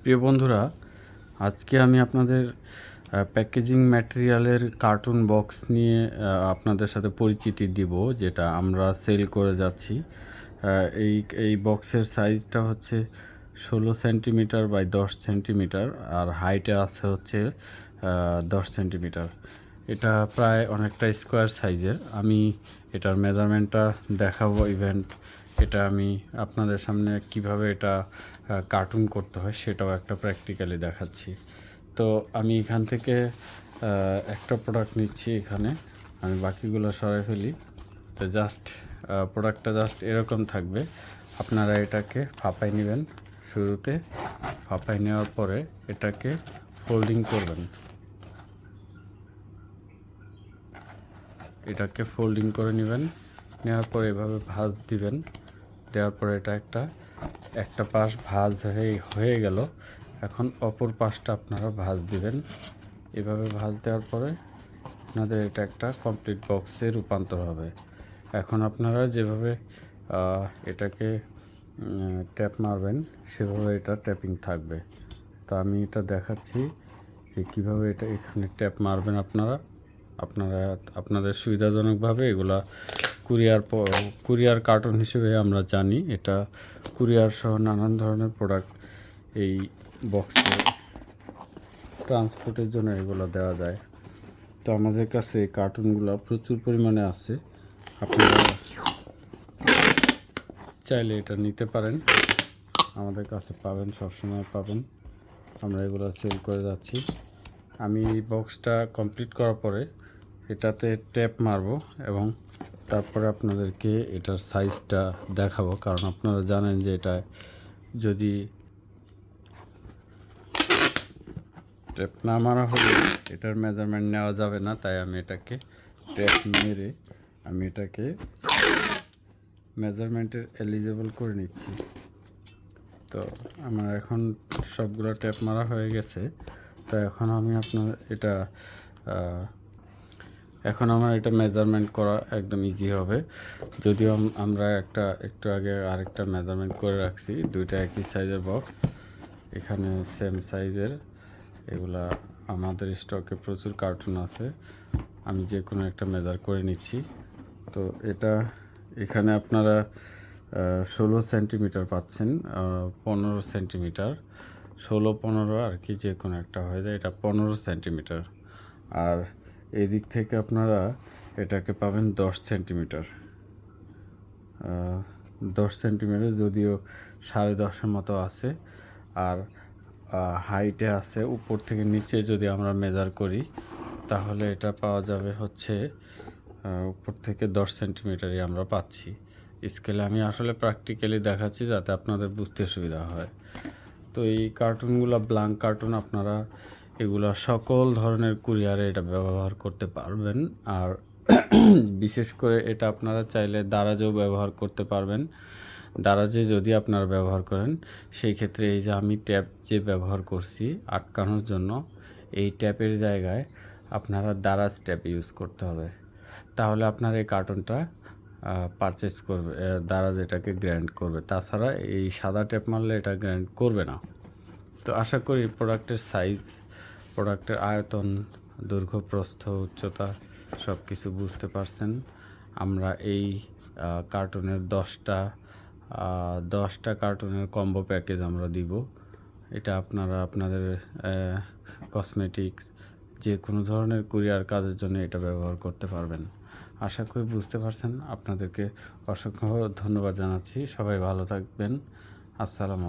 প্রিয় বন্ধুরা, আজকে আমি আপনাদের প্যাকেজিং ম্যাটেরিয়ালের কার্টুন বক্স নিয়ে আপনাদের সাথে পরিচিতি দিব, যেটা আমরা সেল করে যাচ্ছি। এই বক্সের সাইজটা হচ্ছে 16 সেন্টিমিটার বাই 10 সেন্টিমিটার, আর হাইটে আছে হচ্ছে 10 সেন্টিমিটার। এটা প্রায় অনেকটা স্কোয়ার সাইজের। আমি এটার মেজারমেন্টটা দেখাবো ইভেন্ট। এটা আমি আপনাদের সামনে কিভাবে এটা কার্টুন করতে হয় সেটাও একটা প্র্যাকটিক্যালি দেখাচ্ছি। তো আমি এখান থেকে একটা প্রোডাক্ট নিচ্ছি, এখানে আমি বাকিগুলো সরাই ফেলি। তো প্রোডাক্টটা জাস্ট এরকম থাকবে। আপনারা এটাকে ফাঁপাই নেবেন। শুরুতে ফাঁপাই নেওয়ার পরে এটাকে ফোল্ডিং করবেন। এটাকে ফোল্ডিং করে নেবেন। নেওয়ার পরে এভাবে ভাঁজ দিবেন। দেওয়ার পরে এটা একটা পাশ ভাঁজ হয়ে গেল। এখন অপর পাশটা আপনারা ভাঁজ দিবেন। এভাবে ভাঁজ দেওয়ার পরে আপনাদের এটা একটা কমপ্লিট বক্সে রূপান্তর হবে। এখন আপনারা যেভাবে এটাকে ট্যাপ মারবেন সেভাবে এটা ট্যাপিং থাকবে। তো আমি এটা দেখাচ্ছি যে কীভাবে এটা এখানে ট্যাপ মারবেন। আপনাদের সুবিধাজনকভাবে এগুলা কুরিয়ার কার্টুন হিসেবে আমরা জানি। এটা কুরিয়ার সহ নানান ধরনের প্রোডাক্ট এই বক্সে ট্রান্সপোর্টের জন্য এগুলো দেওয়া যায়। তো আমাদের কাছে এই কার্টুনগুলো প্রচুর পরিমাণে আছে। আপনারা চাইলে এটা নিতে পারেন, আমাদের কাছে পাবেন, সবসময় পাবেন। আমরা এগুলো সেল করে যাচ্ছি। আমি এই বক্সটা কমপ্লিট করার পরে এটাতে ট্যাপ মারবো এবং তারপরে আপনাদেরকে এটার সাইজটা দেখাবো। কারণ আপনারা জানেন যে এটা যদি ট্যাপ না মারা হলে এটার মেজারমেন্ট নেওয়া যাবে না। তাই আমি এটাকে ট্যাপ মেরে আমি এটাকে মেজারমেন্টের এলিজেবল করে নিচ্ছি। তো আমার এখন সবগুলো ট্যাপ মারা হয়ে গেছে। তো এখন আমার এটা মেজারমেন্ট করা একদম ইজি হবে। যদিও আমরা একটু আগে আরেকটা মেজারমেন্ট করে রাখছি। দুইটা একই সাইজের বক্স, এখানে সেম সাইজের। এগুলা আমাদের স্টকে প্রচুর কার্টুন আছে। আমি যে কোনো একটা মেজার করে নিচ্ছি। তো এখানে আপনারা 16 সেন্টিমিটার পাচ্ছেন, 15 সেন্টিমিটার, 16-15 আর কি, যে কোনো একটা হয়ে যায়। এটা 15 সেন্টিমিটার। আর এই দিক থেকে আপনারা এটাকে পাবেন 10 সেন্টিমিটার। 10 সেন্টিমিটার, যদিও 10.5-এর মতো আছে। আর হাইটে আছে, উপর থেকে নিচে যদি আমরা মেজার করি তাহলে এটা পাওয়া যাবে হচ্ছে উপর থেকে 10 সেন্টিমিটারই আমরা পাচ্ছি। স্কেলে আমি আসলে প্র্যাকটিক্যালি দেখাচ্ছি যাতে আপনাদের বুঝতে সুবিধা হয়। তো এই কার্টুনগুলো ব্ল্যাঙ্ক কার্টুন, আপনারা এগুলো সকল ধরনের কুরিয়ারে এটা ব্যবহার করতে পারবেন। আর বিশেষ করে এটা আপনারা চাইলে দারাজেও ব্যবহার করতে পারবেন। দারাজে যদি আপনারা ব্যবহার করেন, সেই ক্ষেত্রে এই যে আমি ট্যাপ যে ব্যবহার করছি আটকানোর জন্য, এই ট্যাপের জায়গায় আপনারা দারাজ ট্যাপ ইউজ করতে হবে। তাহলে আপনার এই কার্টুনটা পারচেস করবে, দারাজ এটাকে গ্র্যান্ড করবে। তাছাড়া এই সাদা ট্যাপ মারলে এটা গ্র্যান্ড করবে না। তো আশা করি প্রোডাক্টের আয়তন, দৈর্ঘ্য, প্রস্থ, উচ্চতা সব কিছু বুঝতে পারছেন। আমরা এই কার্টুনের 10টা কার্টুনের কম্বো প্যাকেজ আমরা দিব। এটা আপনারা আপনাদের কসমেটিক্স যে কোনো ধরনের কুরিয়ার কাজের জন্য এটা ব্যবহার করতে পারবেন। আশা করি বুঝতে পারছেন। আপনাদেরকে অসংখ্য ধন্যবাদ জানাচ্ছি। সবাই ভালো থাকবেন। আসসালামু